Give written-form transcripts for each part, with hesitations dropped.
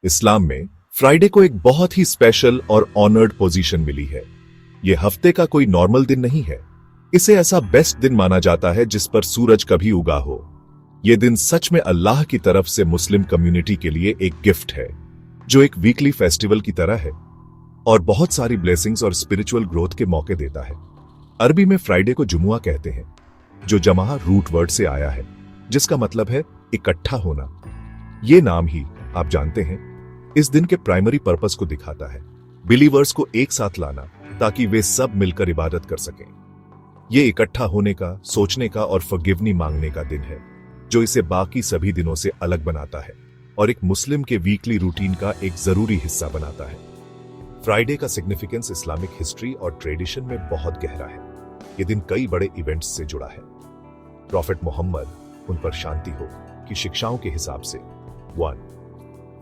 इस्लाम में फ्राइडे को एक बहुत ही स्पेशल और ऑनर्ड पोजीशन मिली है। यह हफ्ते का कोई नॉर्मल दिन नहीं है। इसे ऐसा बेस्ट दिन माना जाता है जिस पर सूरज कभी उगा हो। यह दिन सच में अल्लाह की तरफ से मुस्लिम कम्युनिटी के लिए एक गिफ्ट है, जो एक वीकली फेस्टिवल की तरह है और बहुत सारी ब्लेसिंग्स और स्पिरिचुअल ग्रोथ के मौके देता है। अरबी में फ्राइडे को जुमुआ कहते हैं, जो जमा रूट वर्ड से आया है, जिसका मतलब है इकट्ठा होना। ये नाम ही आप जानते हैं इस दिन के प्राइमरी पर्पस को दिखाता है, बिलीवर्स को एक साथ लाना ताकि वे सब मिलकर इबादत कर सकें। ये इकट्ठा होने का, सोचने का और फॉरगिवनी मांगने का दिन है, जो इसे बाकी सभी दिनों से अलग बनाता है और एक मुस्लिम के वीकली रूटीन का एक जरूरी हिस्सा बनाता है। फ्राइडे का सिग्निफिकेंस इस्लामिक हिस्ट्री और ट्रेडिशन में बहुत गहरा है। ये दिन कई बड़े इवेंट्स से जुड़ा है। प्रॉफेट मोहम्मद, उन पर शांति हो, की शिक्षाओं के हिसाब से 1.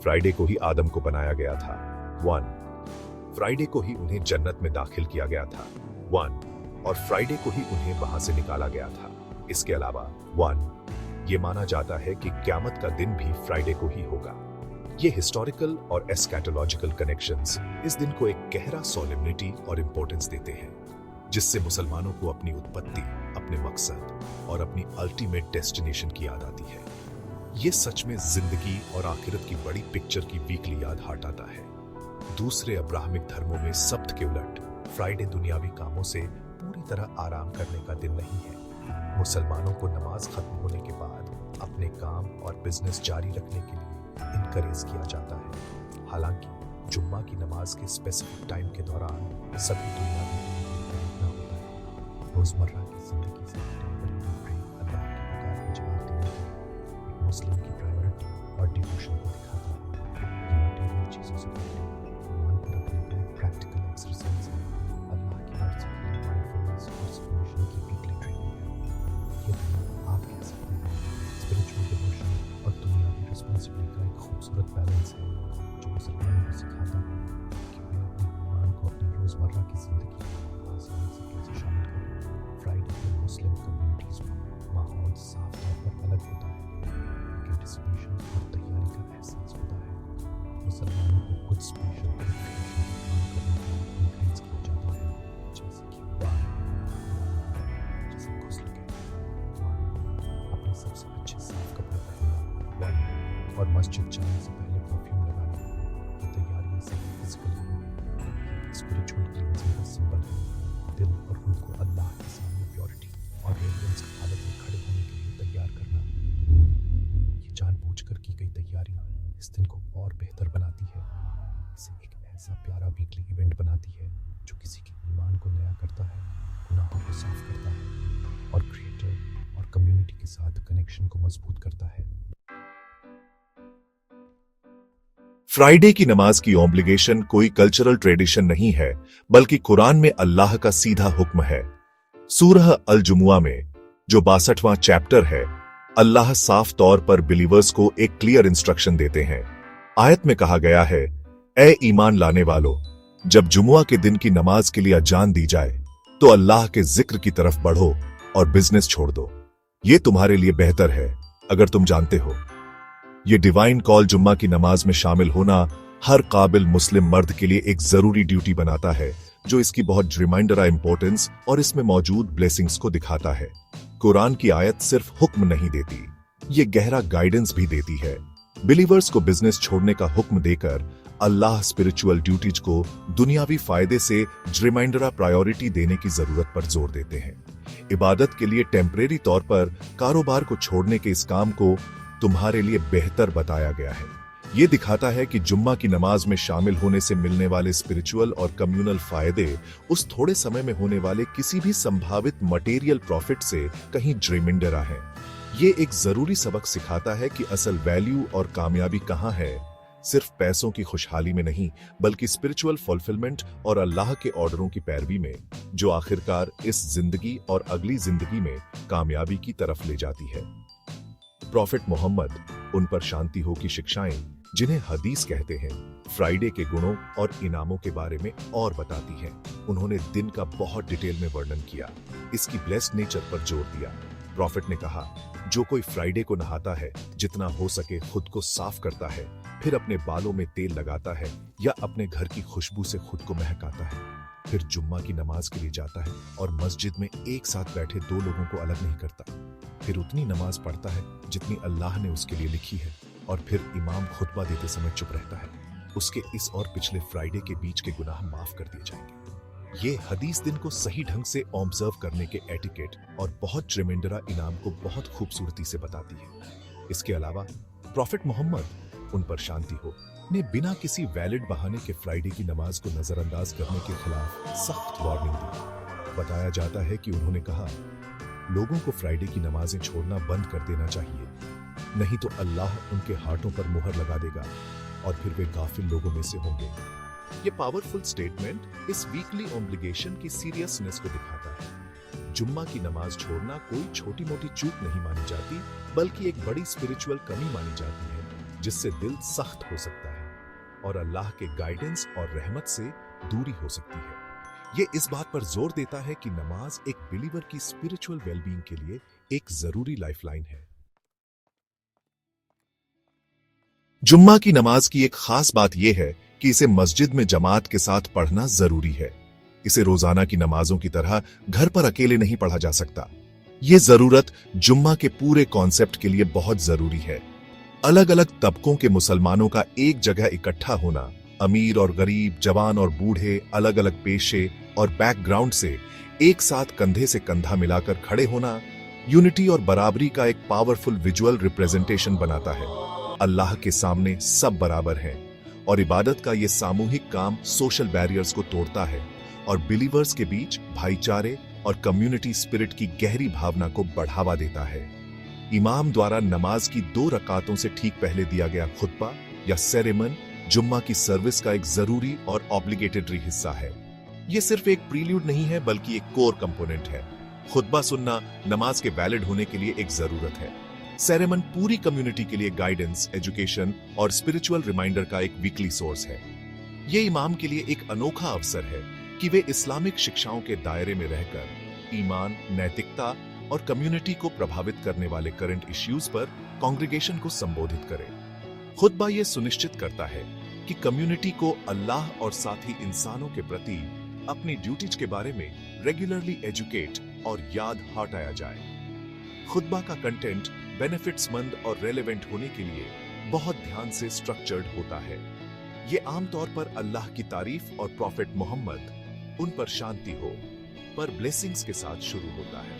फ्राइडे को ही आदम को बनाया गया था। 1. फ्राइडे को ही उन्हें जन्नत में दाखिल किया गया था। 1. और फ्राइडे को ही उन्हें वहां से निकाला गया था। इसके अलावा 1. ये माना जाता है कि क़यामत का दिन भी फ्राइडे को ही होगा। ये हिस्टोरिकल और एस्कैटोलॉजिकल कनेक्शंस इस दिन को एक गहरा सोलेमनिटी और इंपॉर्टेंस देते हैं, जिससे मुसलमानों को अपनी उत्पत्ति, अपने मकसद और अपनी अल्टीमेट डेस्टिनेशन की याद आती है। ये सच में जिंदगी और आखिरत की बड़ी पिक्चर की वीकली याद हटाता है। दूसरे अब्राहमिक धर्मों में सब्त के उलट फ्राइडे दुनियावी कामों से पूरी तरह आराम करने का दिन नहीं है। मुसलमानों को नमाज खत्म होने के बाद अपने काम और बिजनेस जारी रखने के लिए इनकरेज किया जाता है। हालांकि जुम्मा की नमाज के स्पेसिफिक टाइम के दौरान सभी दुनियावी खरीदना होता है। रोजमर्रा की जिंदगी से अल्लाह की पुकार को जवाब देने के लिए मुस्लिम की प्रायोरिटी और डिवोशन को दिखाता है। ये मटेरियल चीजों से पहले ईमान को रखने का एक प्रैक्टिकल एक्सरसाइज है। अल्लाह की मर्जी के लिए माइंडफुलनेस और सबमिशन की वीकली ट्रेनिंग है। ये दिन आप कह सकते हैं स्पिरिचुअल डिवोशन और दुनियावी रिस्पॉन्सिबिलिटी का एक खूबसूरत बैलेंस है, जो मुसलमानों को सिखाता है कि वे अपने ईमान को अपनी रोजमर्रा की जिंदगी में आसानी से कैसे शामिल करें। फ्राइडे के मुस्लिम कम्युनिटीज में माहौल साफ तौर पर अलग होता है। एंटिसिपेशन और तैयारी का एहसास होता है। मुसलमानों को कुछ स्पेशल प्रिपरेशन काम करने के लिए एनकरेज किया जाता है, जैसे कि जैसे गुस्ल कहते हैं, अपने सबसे अच्छे साफ कपड़े पहनना और मस्जिद जाने से पहले परफ्यूम लगाना। ये तैयारियां सिर्फ फिजिकल नहीं, स्पिरिचुअल क्लींजिंग का सिंबल है। दिल और रूह को अल्लाह के सामने प्योरिटी और रेवरेंस की हालत में खड़े होने के लिए तैयार करना। जानबूझकर की गई तैयारी इस दिन को और बेहतर बनाती है। इसे एक ऐसा प्यारा वीकली इवेंट बनाती है जो किसी के ईमान को नया करता है, गुनाहों को साफ करता है और क्रिएटर और कम्युनिटी के साथ कनेक्शन को मजबूत करता है। फ्राइडे की नमाज की ऑब्लिगेशन कोई कल्चरल ट्रेडिशन नहीं है, बल्कि कुरान में अल्लाह का सीधा हुक्म है। सूरह अल जुमुआ में, जो 62वां चैप्टर है, अल्लाह साफ तौर पर बिलीवर्स को एक क्लियर इंस्ट्रक्शन देते हैं। आयत में कहा गया है, ए ईमान लाने वालों, जब जुमुआ के दिन की नमाज के लिए अजान दी जाए तो अल्लाह के जिक्र की तरफ बढ़ो और बिजनेस छोड़ दो। ये तुम्हारे लिए बेहतर है अगर तुम जानते हो। ये डिवाइन कॉल जुम्मा की नमाज में शामिल होना हर काबिल मुस्लिम मर्द के लिए एक जरूरी ड्यूटी बनाता है, जो इसकी बहुत रिमाइंडर इंपॉर्टेंस और इसमें मौजूद ब्लेसिंग्स को दिखाता है। कुरान की आयत सिर्फ हुक्म नहीं देती, ये गहरा गाइडेंस भी देती है। बिलीवर्स को बिजनेस छोड़ने का हुक्म देकर अल्लाह स्पिरिचुअल ड्यूटीज को दुनियावी फायदे से रिमाइंडर प्रायोरिटी देने की जरूरत पर जोर देते हैं। इबादत के लिए टेम्परेरी तौर पर कारोबार को छोड़ने के इस काम को तुम्हारे लिए बेहतर बताया गया है। ये दिखाता है कि जुम्मा की नमाज में शामिल होने से मिलने वाले स्पिरिचुअल और कम्युनल फायदे उस थोड़े समय में होने वाले किसी भी संभावित मटेरियल प्रॉफिट से कहीं ड्रीमिंडरा है। ये एक जरूरी सबक सिखाता है कि असल वैल्यू और कामयाबी कहाँ है, सिर्फ पैसों की खुशहाली में नहीं, बल्कि स्पिरिचुअल फुलफिलमेंट और अल्लाह के ऑर्डरों की पैरवी में, जो आखिरकार इस जिंदगी और अगली जिंदगी में कामयाबी की तरफ ले जाती है। प्रॉफेट मोहम्मद, उन पर शांति हो, की शिक्षाएं, जिन्हें हदीस कहते हैं, फ्राइडे के गुणों और इनामों के बारे में और बताती हैं। उन्होंने दिन का बहुत डिटेल में वर्णन किया, इसकी ब्लेस्ड नेचर पर जोर दिया प्रॉफिट ने कहा, जो कोई फ्राइडे को नहाता है, जितना हो सके खुद को साफ करता है, फिर अपने बालों में तेल लगाता है या अपने घर की खुशबू से खुद को महकाता है, फिर जुम्मा की नमाज के लिए जाता है और मस्जिद में एक साथ बैठे दो लोगों को अलग नहीं करता, फिर उतनी नमाज पढ़ता है जितनी अल्लाह ने उसके लिए लिखी है, और फिर इमाम खुतबा देते समय चुप रहता है, उसके इस और पिछले फ्राइडे के बीच के गुनाह माफ कर दिए जाएंगे। ये हदीस दिन को सही ढंग से ऑब्जर्व करने के एटिकेट और बहुत ट्रिमेंडरा इनाम को बहुत खूबसूरती से बताती है। इसके अलावा प्रॉफिट मोहम्मद, उन पर शांति हो, ने बिना किसी वैलिड बहाने के फ्राइडे की नमाज को नजरअंदाज करने के खिलाफ सख्त वार्निंग दी। बताया जाता है कि उन्होंने कहा, लोगों को फ्राइडे की नमाजें छोड़ना बंद कर देना चाहिए, नहीं तो अल्लाह उनके हाथों पर मुहर लगा देगा और फिर वे गाफिल लोगों में से होंगे। ये पावरफुल स्टेटमेंट इस वीकली ऑब्लिगेशन की सीरियसनेस को दिखाता है। जुम्मा की नमाज छोड़ना कोई छोटी मोटी चूक नहीं मानी जाती, बल्कि एक बड़ी स्पिरिचुअल कमी मानी जाती है, जिससे दिल सख्त हो सकता है और अल्लाह के गाइडेंस और रहमत से दूरी हो सकती है। ये इस बात पर जोर देता है कि नमाज एक बिलीवर की स्पिरिचुअल वेलबींग के लिए एक जरूरी लाइफलाइन है। जुम्मा की नमाज की एक खास बात यह है कि इसे मस्जिद में जमात के साथ पढ़ना जरूरी है। इसे रोजाना की नमाजों की तरह घर पर अकेले नहीं पढ़ा जा सकता। यह जरूरत जुम्मा के पूरे कॉन्सेप्ट के लिए बहुत जरूरी है। अलग अलग तबकों के मुसलमानों का एक जगह इकट्ठा होना, अमीर और गरीब, जवान और बूढ़े, अलग अलग पेशे और बैकग्राउंड से एक साथ कंधे से कंधा मिलाकर खड़े होना, यूनिटी और बराबरी का एक पावरफुल विजुअल रिप्रेजेंटेशन बनाता है। अल्लाह के सामने सब बराबर हैं और इबादत का यह सामूहिक काम सोशल बैरियर्स को तोड़ता है और बिलीवर्स के बीच भाईचारे और कम्युनिटी स्पिरिट की गहरी भावना को बढ़ावा देता है। इमाम द्वारा नमाज की 2 रकातों से ठीक पहले दिया गया खुतबा या सेरेमन जुम्मा की सर्विस का एक जरूरी और ऑब्लिगेटरी हिस्सा है। यह सिर्फ एक प्रील्यूड नहीं है, बल्कि एक कोर कंपोनेंट है। खुतबा सुनना नमाज के वैलिड होने के लिए एक जरूरत है। सेरेमन पूरी कम्युनिटी के लिए गाइडेंस, एजुकेशन और स्पिरिचुअल रिमाइंडर का एक वीकली सोर्स है। यह इमाम के लिए एक अनोखा अवसर है कि वे इस्लामिक शिक्षाओं के दायरे में रहकर ईमान, नैतिकता और कम्युनिटी को प्रभावित करने वाले करंट इश्यूज पर कांग्रेगेशन को संबोधित करें। खुतबा यह सुनिश्चित करता है कि कम्युनिटी को अल्लाह और साथ ही इंसानों के प्रति अपनी ड्यूटीज के बारे में रेगुलरली एजुकेट और याद हटाया जाए। खुतबा का कंटेंट बेनिफिट्समंद और रेलेवेंट होने के लिए बहुत ध्यान से स्ट्रक्चर्ड होता है। यह आमतौर पर अल्लाह की तारीफ और प्रॉफिट मोहम्मद, उन पर शांति हो, पर ब्लेसिंग्स के साथ शुरू होता है।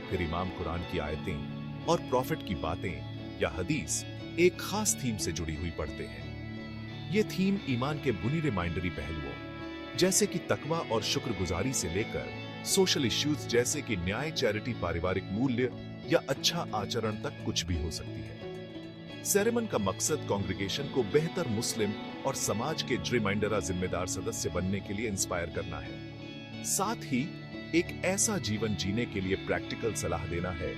फिर इमाम कुरान की आयतें और प्रॉफिट की बातें या हदीस एक खास थीम से जुड़ी हुई पढ़ते हैं। यह थीम ईमान के बुनी रिमाइंडरी पहलुओं जैसे कि तकवा और शुक्रगुजारी से लेकर सोशल इश्यूज जैसे कि न्याय, चैरिटी, पारिवारिक मूल्य या अच्छा आचरण तक कुछ भी हो सकती है। सेरेमन का मकसद कांग्रेगेशन को बेहतर मुस्लिम और समाज के रिमाइंडरा जिम्मेदार सदस्य बनने के लिए इंस्पायर करना है। साथ ही एक ऐसा जीवन जीने के लिए प्रैक्टिकल सलाह देना है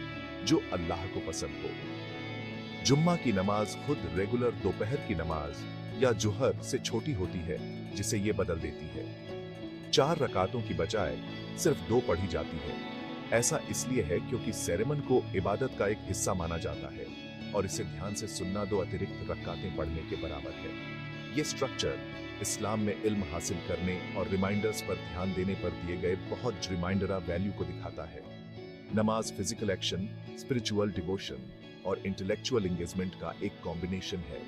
जो अल्लाह को पसंद हो। जुम्मा की नमाज खुद रेगुलर दोपहर की नमाज या जुहर से छोटी होती है, जिसे ये बदल देती है। 4 रकातों की बजाय सिर्फ 2 पढ़ी जाती है। ऐसा इसलिए है क्योंकि सेरेमन को इबादत का एक हिस्सा माना जाता है और इसे ध्यान से सुनना 2 अतिरिक्त रकातें पढ़ने के बराबर है। यह स्ट्रक्चर इस्लाम में इल्म हासिल करने और रिमाइंडर्स पर ध्यान देने पर दिए गए बहुत रिमाइंडरा वैल्यू को दिखाता है। नमाज फिजिकल एक्शन, स्पिरिचुअल डिवोशन और इंटेलेक्चुअल एंगेजमेंट का एक कॉम्बिनेशन है,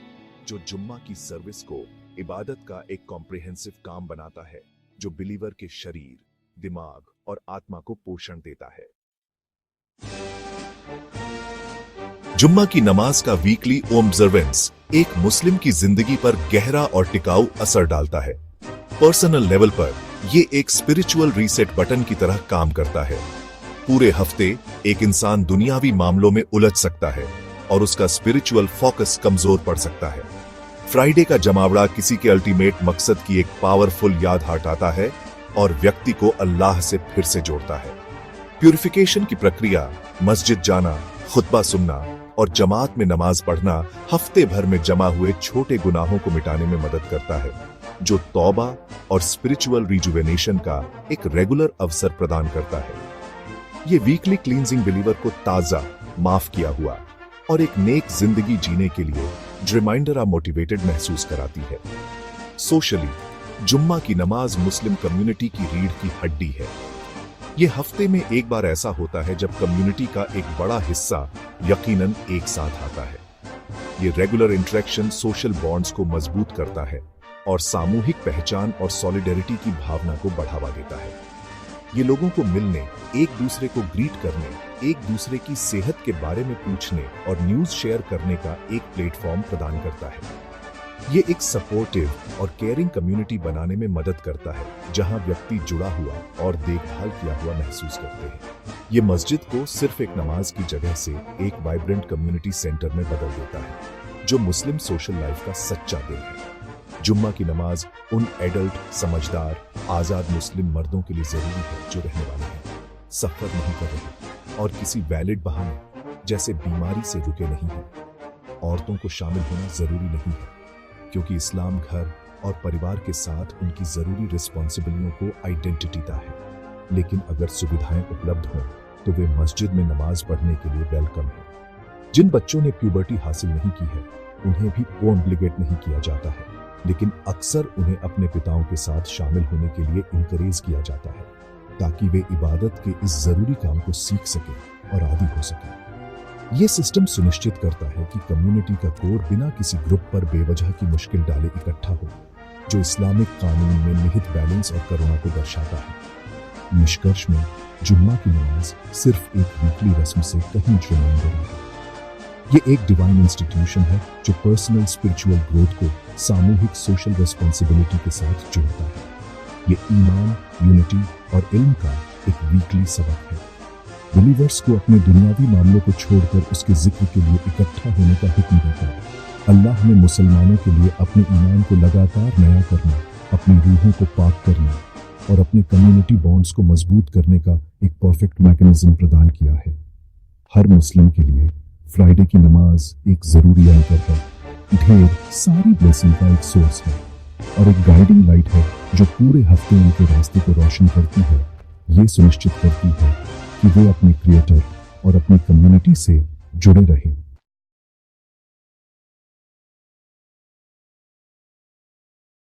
जो जुम्मा की सर्विस को इबादत का एक कॉम्प्रिहेंसिव काम बनाता है, जो बिलीवर के शरीर, दिमाग और आत्मा को पोषण देता है। जुम्मा की नमाज का वीकली ऑब्जर्वेंस एक मुस्लिम की जिंदगी पर गहरा और टिकाऊ असर डालता है। पर्सनल लेवल पर यह एक स्पिरिचुअल रीसेट बटन की तरह काम करता है। पूरे हफ्ते एक इंसान दुनियावी मामलों में उलझ सकता है और उसका स्पिरिचुअल फोकस कमजोर पड़ सकता है। फ्राइडे का जमावड़ा किसी के अल्टीमेट मकसद की एक पावरफुल याद हटाता है और व्यक्ति को अल्लाह से फिर से जोड़ता है। प्यूरिफिकेशन की प्रक्रिया, मस्जिद जाना, खुतबा सुनना और जमात में नमाज पढ़ना हफ्ते भर में जमा हुए छोटे गुनाहों को मिटाने में मदद करता है, जो तौबा और स्पिरिचुअल रिजुवेनेशन का एक रेगुलर अवसर प्रदान करता है। ये वीकली क्लींजिंग बिलीवर को ताजा, माफ किया हुआ और एक नेक जिंदगी जीने के लिए रिमाइंडर मोटिवेटेड महसूस कराती है। सोशली, जुम्मा की नमाज मुस्लिम कम्युनिटी की रीढ़ की हड्डी है। ये हफ्ते में एक बार ऐसा होता है जब कम्युनिटी का एक बड़ा हिस्सा यकीनन एक साथ आता है। ये रेगुलर इंटरेक्शन सोशल बॉन्ड्स को मजबूत करता है और सामूहिक पहचान और सॉलिडेरिटी की भावना को बढ़ावा देता है। ये लोगों को मिलने, एक दूसरे को ग्रीट करने, एक दूसरे की सेहत के बारे में पूछने और न्यूज़ शेयर करने का एक प्लेटफॉर्म प्रदान करता है। ये एक सपोर्टिव और केयरिंग कम्युनिटी बनाने में मदद करता है, जहां व्यक्ति जुड़ा हुआ और देखभाल किया हुआ महसूस करते हैं। ये मस्जिद को सिर्फ एक नमाज की जगह से एक वाइब्रेंट कम्युनिटी सेंटर में बदल देता है, जो मुस्लिम सोशल लाइफ का सच्चा दिल है। जुम्मा की नमाज उन एडल्ट, समझदार, आजाद मुस्लिम मर्दों के लिए जरूरी है जो रहने वाले हैं, सफर नहीं कर रहे और किसी वैलिड बहाने जैसे बीमारी से रुके नहीं हैं। औरतों को शामिल होना जरूरी नहीं है, क्योंकि इस्लाम घर और परिवार के साथ उनकी जरूरी रिस्पॉन्सिबिलिटियों को आइडेंटिटीता है। लेकिन अगर सुविधाएं उपलब्ध हों तो वे मस्जिद में नमाज पढ़ने के लिए वेलकम है। जिन बच्चों ने प्यूबर्टी हासिल नहीं की है उन्हें भी ऑब्लिगेट नहीं किया जाता है, लेकिन अक्सर उन्हें अपने पिताओं के साथ शामिल होने के लिए इनकरेज किया जाता है, ताकि वे इबादत के इस जरूरी काम को सीख सकें और आदी हो सकें। ये सिस्टम सुनिश्चित करता है कि कम्युनिटी का कोर बिना किसी ग्रुप पर बेवजह की मुश्किल डाले इकट्ठा हो, जो इस्लामिक कानून में निहित बैलेंस और करुणा को दर्शाता है। निष्कर्ष में, जुम्मा की नमाज सिर्फ एक वीकली रस्म से कहीं रिमाइंडर नहीं है। ये एक डिवाइन इंस्टीट्यूशन है जो पर्सनल स्पिरिचुअल ग्रोथ को सामूहिक सोशल रिस्पॉन्सिबिलिटी के साथ जोड़ता है। ये ईमान, यूनिटी और इल्म का एक वीकली सबक है। बिलीवर्स को अपने दुनियावी मामलों को छोड़कर उसके जिक्र के लिए इकट्ठा होने का हुक्म देता है। अल्लाह ने मुसलमानों के लिए अपने ईमान को लगातार नया करना, अपनी रूहों को पाक करना और अपने कम्युनिटी बॉन्ड्स को मजबूत करने का एक परफेक्ट मैकेनिज्म प्रदान किया है। हर मुस्लिम के लिए फ्राइडे की नमाज एक जरूरी एंकर है, ढेर सारी ब्लेसिंग का एक सोर्स है और एक गाइडिंग लाइट है जो पूरे हफ्ते उनके रास्ते को रोशन करती है। ये सुनिश्चित करती है कि वे अपने क्रिएटर और अपनी कम्युनिटी से जुड़े रहें।